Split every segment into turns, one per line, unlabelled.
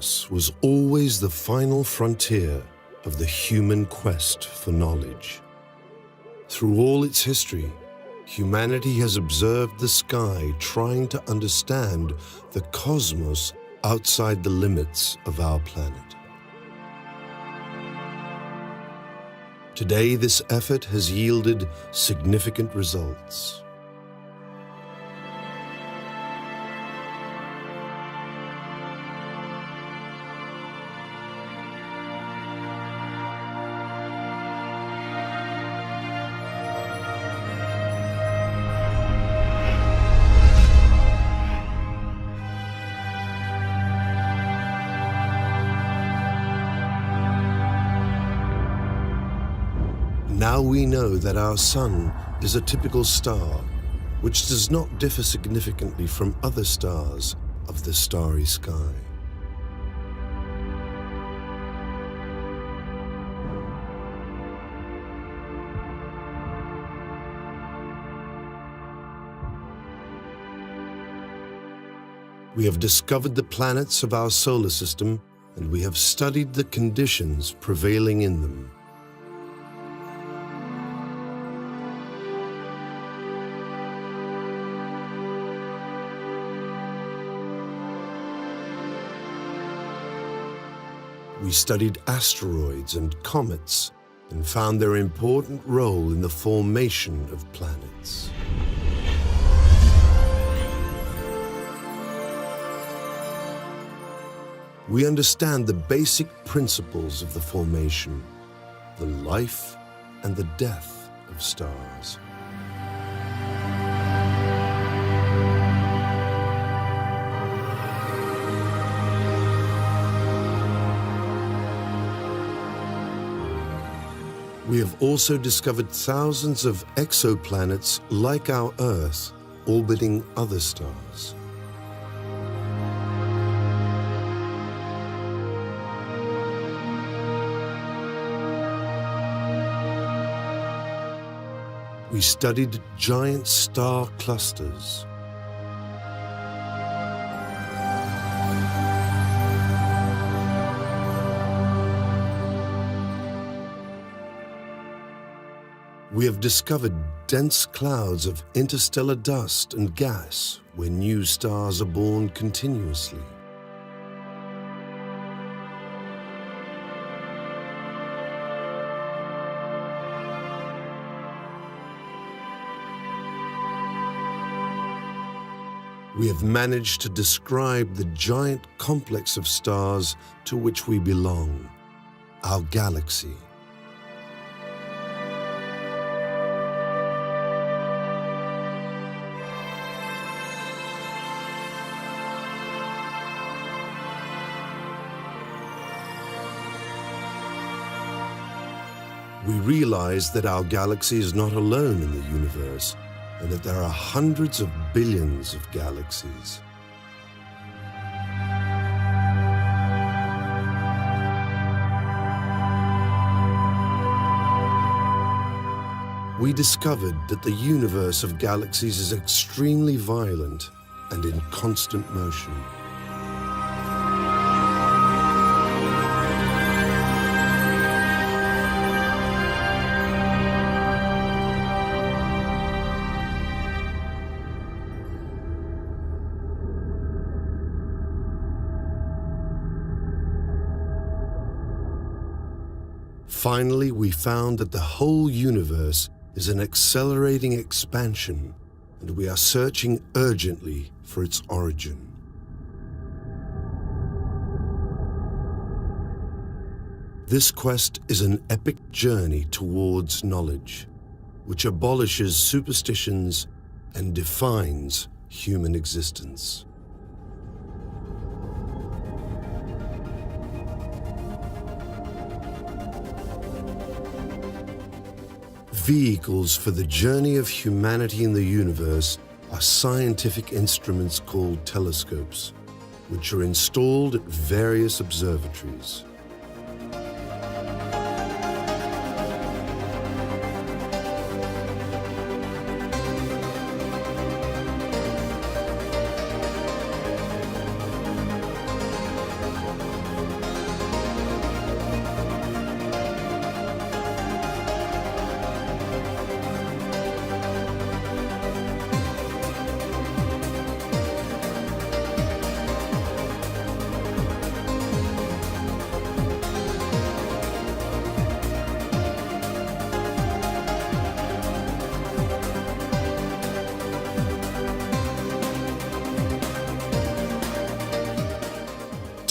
universe was always the final frontier of the human quest for knowledge. Through all its history, humanity has observed the sky trying to understand the cosmos outside the limits of our planet. Today, this effort has yielded significant results. Now we know that our Sun is a typical star, which does not differ significantly from other stars of the starry sky. We have discovered the planets of our solar system, and we have studied the conditions prevailing in them. We studied asteroids and comets and found their important role in the formation of planets. We understand the basic principles of the formation, the life and the death of stars. We have also discovered thousands of exoplanets like our Earth orbiting other stars. We studied giant star clusters. We have discovered dense clouds of interstellar dust and gas where new stars are born continuously. We have managed to describe the giant complex of stars to which we belong, our galaxy. We realize that our galaxy is not alone in the universe, and that there are hundreds of billions of galaxies. We discovered that the universe of galaxies is extremely violent and in constant motion. Finally, we found that the whole universe is an accelerating expansion, and we are searching urgently for its origin. This quest is an epic journey towards knowledge, which abolishes superstitions and defines human existence. Vehicles for the journey of humanity in the universe are scientific instruments called telescopes, which are installed at various observatories.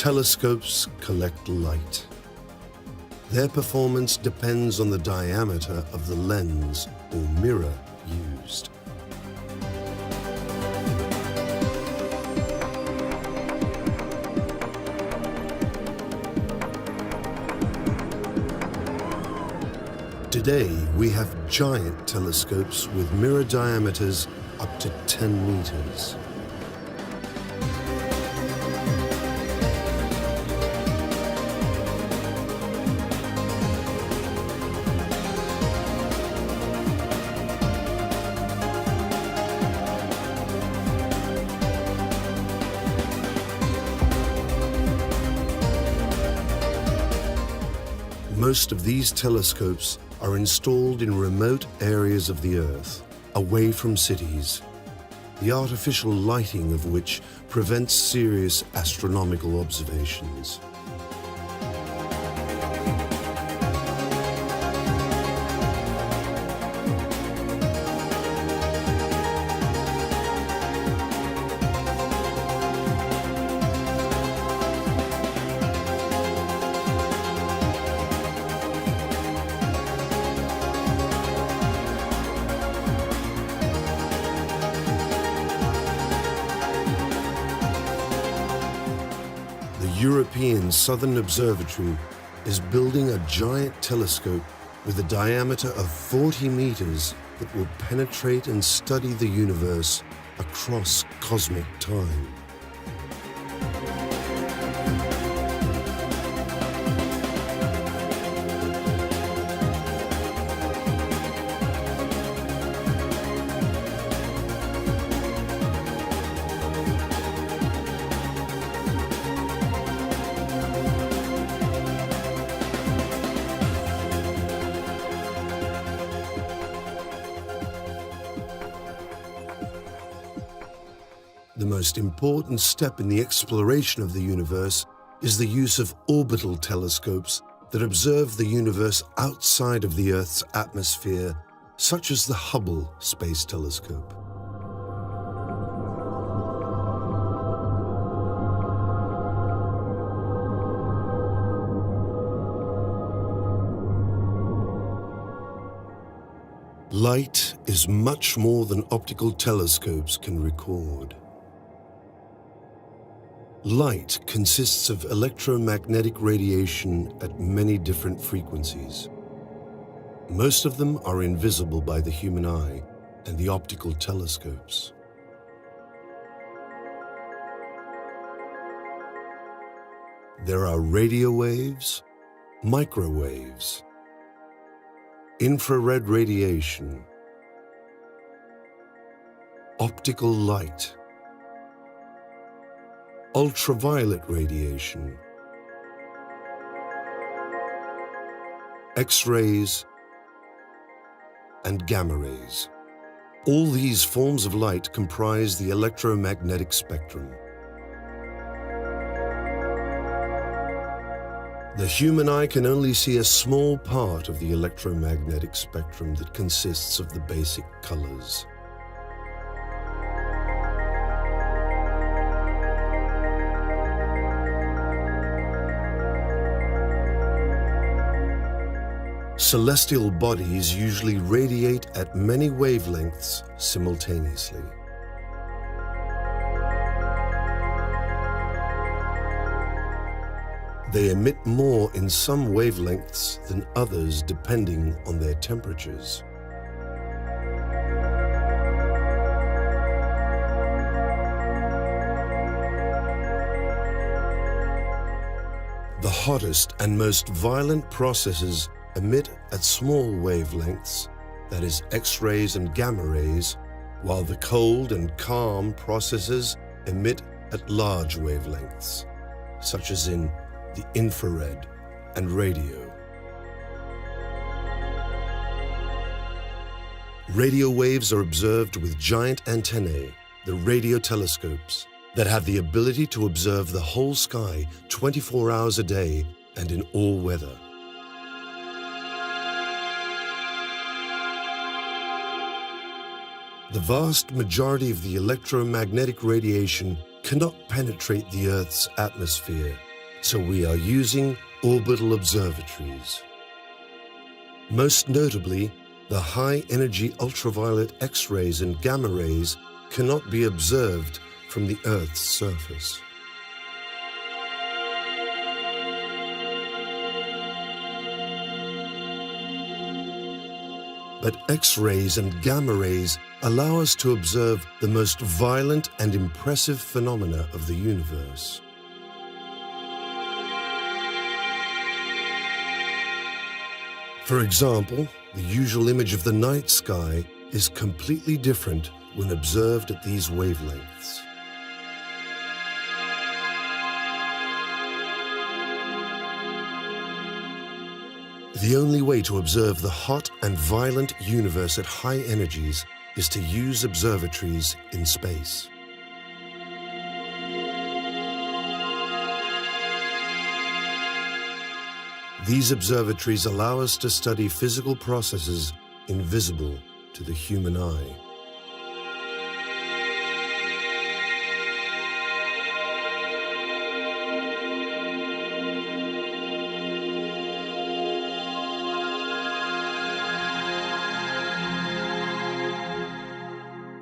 Telescopes collect light. Their performance depends on the diameter of the lens or mirror used. Today, we have giant telescopes with mirror diameters up to 10 meters. Most of these telescopes are installed in remote areas of the Earth, away from cities, the artificial lighting of which prevents serious astronomical observations. The European Southern Observatory is building a giant telescope with a diameter of 40 meters that will penetrate and study the universe across cosmic time. The most important step in the exploration of the universe is the use of orbital telescopes that observe the universe outside of the Earth's atmosphere, such as the Hubble Space Telescope. Light is much more than optical telescopes can record. Light consists of electromagnetic radiation at many different frequencies. Most of them are invisible by the human eye and the optical telescopes. There are radio waves, microwaves, infrared radiation, optical light, ultraviolet radiation, X-rays, and gamma rays. All these forms of light comprise the electromagnetic spectrum. The human eye can only see a small part of the electromagnetic spectrum that consists of the basic colors. Celestial bodies usually radiate at many wavelengths simultaneously. They emit more in some wavelengths than others depending on their temperatures. The hottest and most violent processes emit at small wavelengths, that is X-rays and gamma rays, while the cold and calm processes emit at large wavelengths, such as in the infrared and radio. Radio waves are observed with giant antennae, the radio telescopes, that have the ability to observe the whole sky 24 hours a day and in all weather. The vast majority of the electromagnetic radiation cannot penetrate the Earth's atmosphere So we are using orbital observatories. Most notably, the high-energy ultraviolet X-rays and gamma rays cannot be observed from the Earth's surface. But X-rays and gamma rays allow us to observe the most violent and impressive phenomena of the universe. For example, the usual image of the night sky is completely different when observed at these wavelengths. The only way to observe the hot and violent universe at high energies is to use observatories in space. These observatories allow us to study physical processes invisible to the human eye.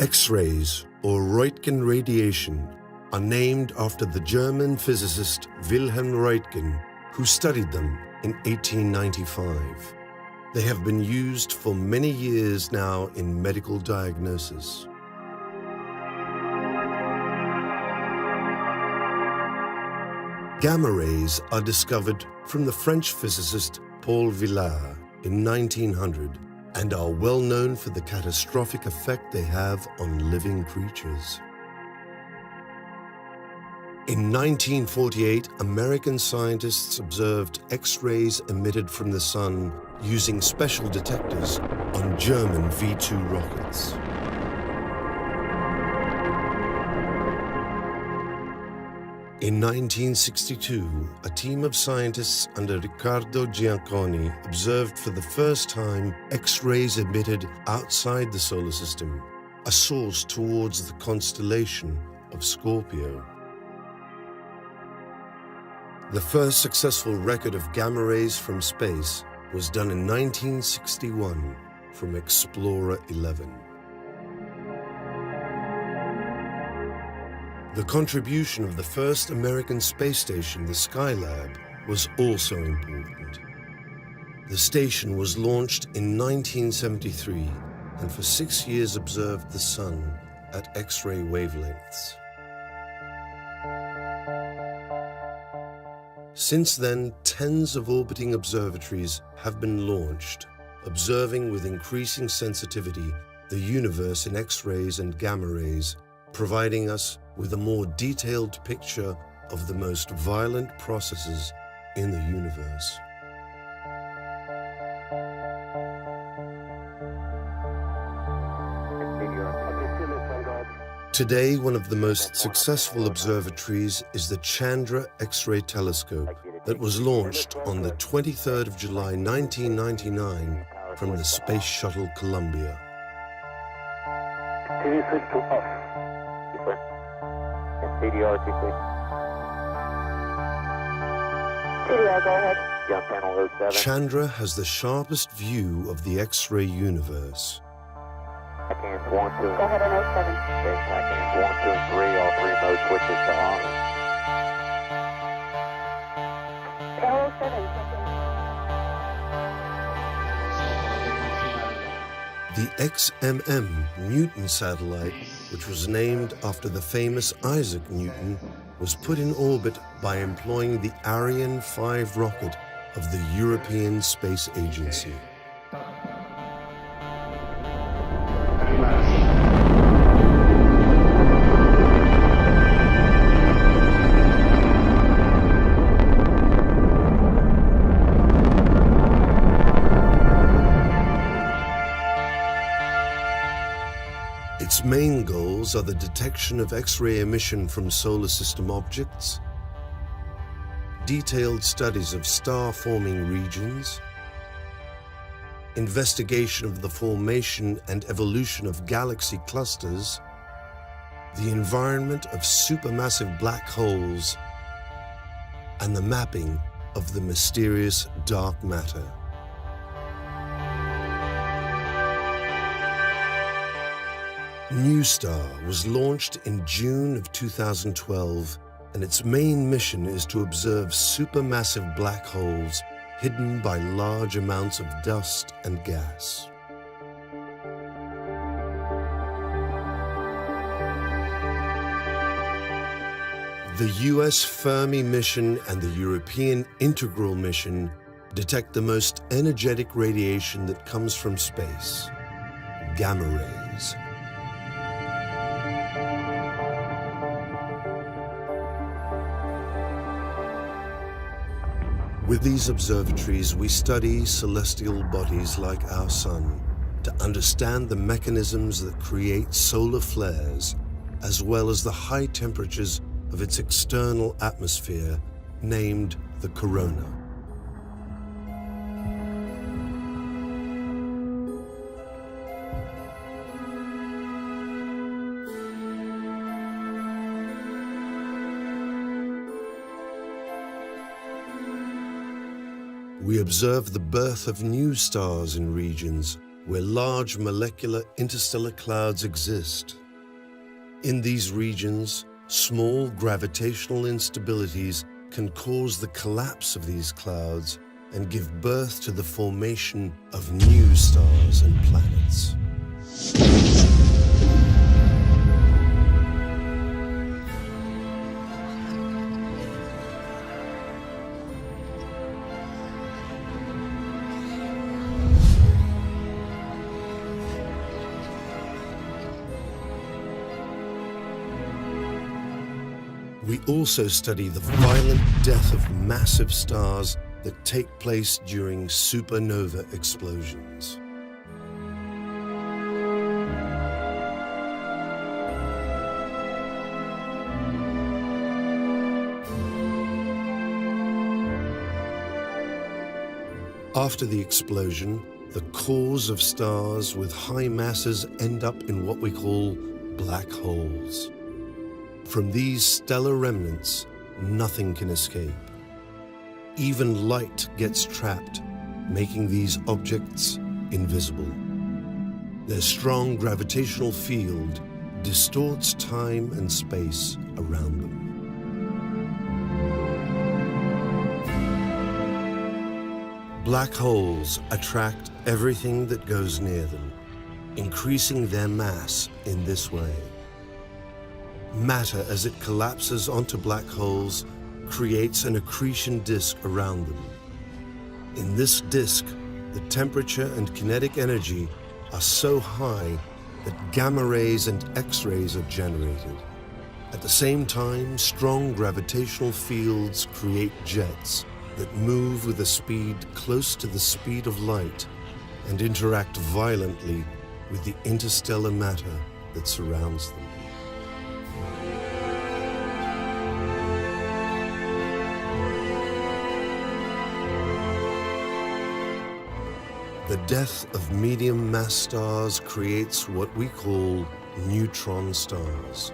X-rays, or Roentgen radiation, are named after the German physicist Wilhelm Roentgen, who studied them in 1895. They have been used for many years now in medical diagnosis. Gamma rays are discovered from the French physicist Paul Villard in 1900 and are well known for the catastrophic effect they have on living creatures. In 1948, American scientists observed X-rays emitted from the sun using special detectors on German V-2 rockets. In 1962, a team of scientists under Riccardo Gianconi observed for the first time X-rays emitted outside the solar system, a source towards the constellation of Scorpio. The first successful record of gamma rays from space was done in 1961 from Explorer 11. The contribution of the first American space station, the Skylab, was also important. The station was launched in 1973 and for 6 years observed the sun at X-ray wavelengths. Since then, tens of orbiting observatories have been launched, observing with increasing sensitivity the universe in X-rays and gamma rays, providing us with a more detailed picture of the most violent processes in the universe. Today, one of the most successful observatories is the Chandra X-ray telescope that was launched on the 23rd of July 1999 from the Space Shuttle Columbia.
CDR, go ahead. Young panel 07.
Chandra has the sharpest view of the X-ray universe.
Seconds 1, 2. Go
ahead on 07.
Okay, seconds 1, 2, and 3. All three mode switches to on.
Arrow 7.
The XMM Newton satellite, which was named after the famous Isaac Newton, was put in orbit by employing the Ariane 5 rocket of the European Space Agency. Its main goals are the detection of X-ray emission from solar system objects, detailed studies of star-forming regions, investigation of the formation and evolution of galaxy clusters, the environment of supermassive black holes, and the mapping of the mysterious dark matter. NuSTAR was launched in June of 2012, and its main mission is to observe supermassive black holes hidden by large amounts of dust and gas. The US Fermi mission and the European Integral mission detect the most energetic radiation that comes from space, gamma rays. With these observatories, we study celestial bodies like our Sun to understand the mechanisms that create solar flares, as well as the high temperatures of its external atmosphere, named the corona. We observe the birth of new stars in regions where large molecular interstellar clouds exist. In these regions, small gravitational instabilities can cause the collapse of these clouds and give birth to the formation of new stars and planets. We also study the violent death of massive stars that take place during supernova explosions. After the explosion, the cores of stars with high masses end up in what we call black holes. From these stellar remnants, nothing can escape. Even light gets trapped, making these objects invisible. Their strong gravitational field distorts time and space around them. Black holes attract everything that goes near them, increasing their mass in this way. Matter, as it collapses onto black holes, creates an accretion disk around them. In this disk, the temperature and kinetic energy are so high that gamma rays and X-rays are generated. At the same time, strong gravitational fields create jets that move with a speed close to the speed of light and interact violently with the interstellar matter that surrounds them. The death of medium mass stars creates what we call neutron stars.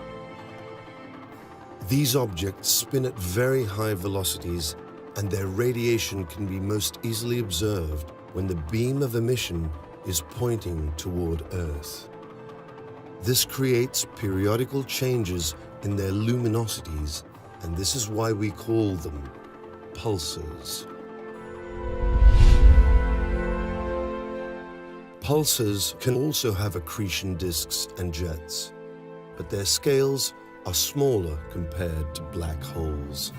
These objects spin at very high velocities, and their radiation can be most easily observed when the beam of emission is pointing toward Earth. This creates periodical changes in their luminosities, and this is why we call them pulsars. Pulsars can also have accretion disks and jets, but their scales are smaller compared to black holes.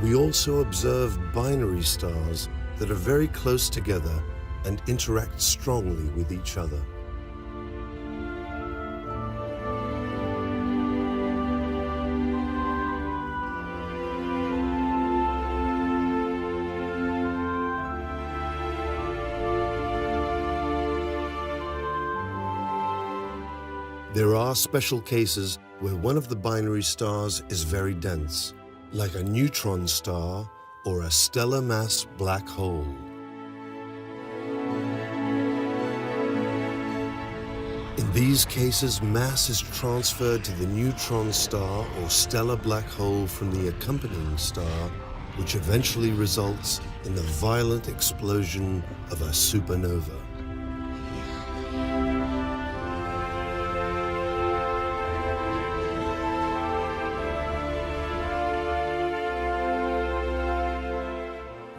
We also observe binary stars that are very close together and interact strongly with each other. There are special cases where one of the binary stars is very dense, like a neutron star or a stellar mass black hole. In these cases, mass is transferred to the neutron star or stellar black hole from the accompanying star, which eventually results in the violent explosion of a supernova.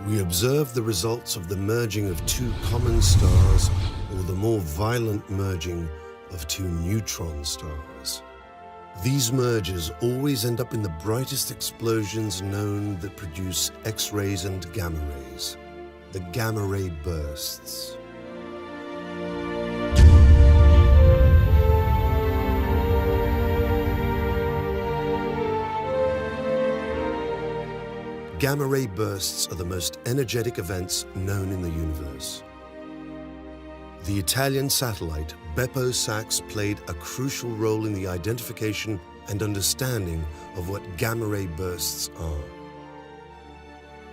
We observe the results of the merging of two common stars, or the more violent merging of two neutron stars. These mergers always end up in the brightest explosions known that produce X-rays and gamma rays, the gamma ray bursts. Gamma ray bursts are the most energetic events known in the universe. The Italian satellite Beppo Sachs played a crucial role in the identification and understanding of what gamma ray bursts are.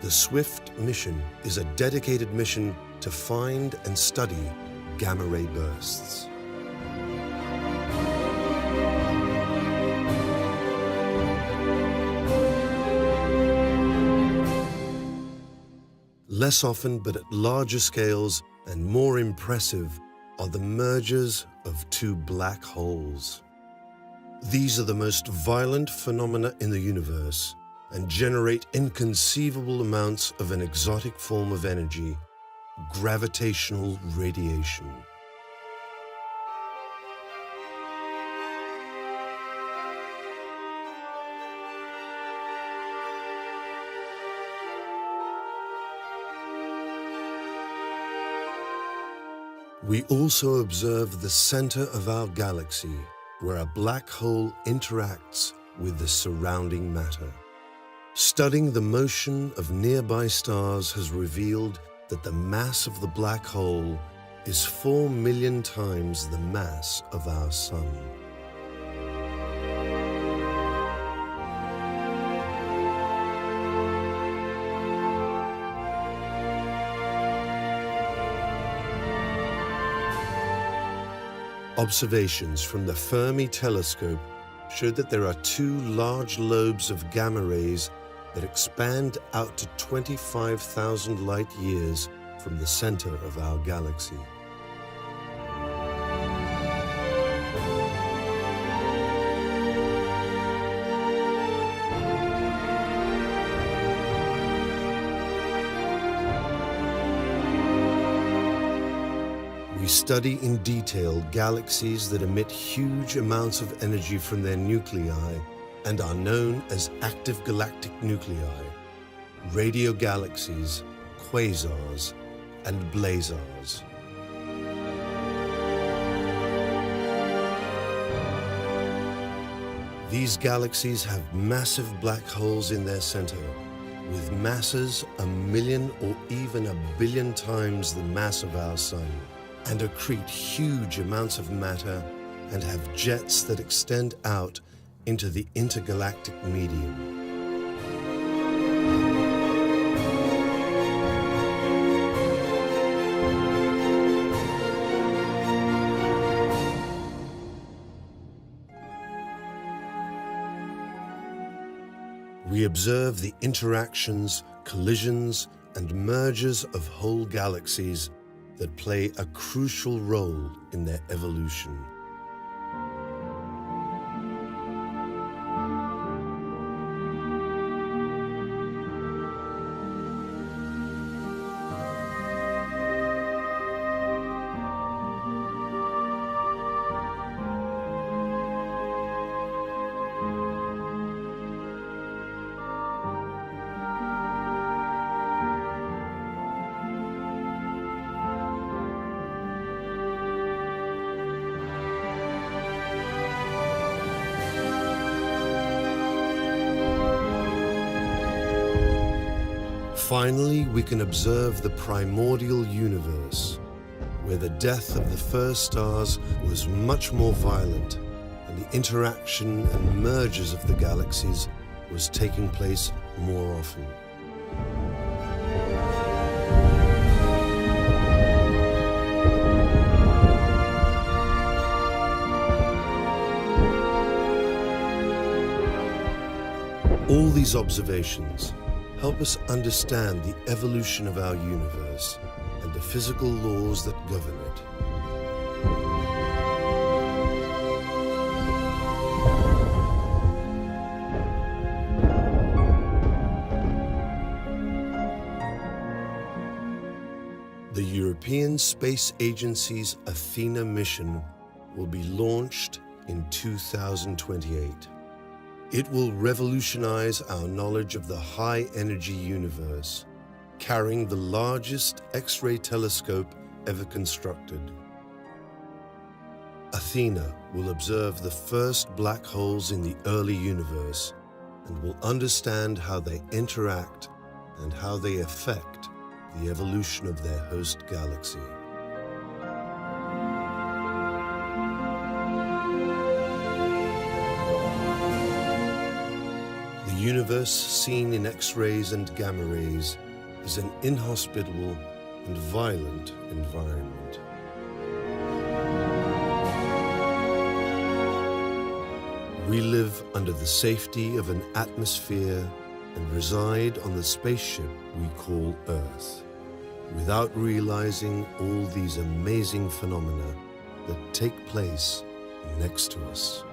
The SWIFT mission is a dedicated mission to find and study gamma ray bursts. Less often, but at larger scales and more impressive, are the mergers of two black holes. These are the most violent phenomena in the universe and generate inconceivable amounts of an exotic form of energy, gravitational radiation. We also observe the center of our galaxy, where a black hole interacts with the surrounding matter. Studying the motion of nearby stars has revealed that the mass of the black hole is 4 million times the mass of our Sun. Observations from the Fermi telescope showed that there are two large lobes of gamma rays that expand out to 25,000 light years from the center of our galaxy. We study in detail galaxies that emit huge amounts of energy from their nuclei and are known as active galactic nuclei, radio galaxies, quasars, and blazars. These galaxies have massive black holes in their center, with masses 1 million or even 1 billion times the mass of our Sun, and accrete huge amounts of matter and have jets that extend out into the intergalactic medium. We observe the interactions, collisions, and mergers of whole galaxies that play a crucial role in their evolution. Finally, we can observe the primordial universe, where the death of the first stars was much more violent, and the interaction and mergers of the galaxies was taking place more often. All these observations help us understand the evolution of our universe and the physical laws that govern it. The European Space Agency's Athena mission will be launched in 2028. It will revolutionize our knowledge of the high-energy universe, carrying the largest X-ray telescope ever constructed. Athena will observe the first black holes in the early universe and will understand how they interact and how they affect the evolution of their host galaxy. The universe seen in X-rays and gamma rays is an inhospitable and violent environment. We live under the safety of an atmosphere and reside on the spaceship we call Earth, without realizing all these amazing phenomena that take place next to us.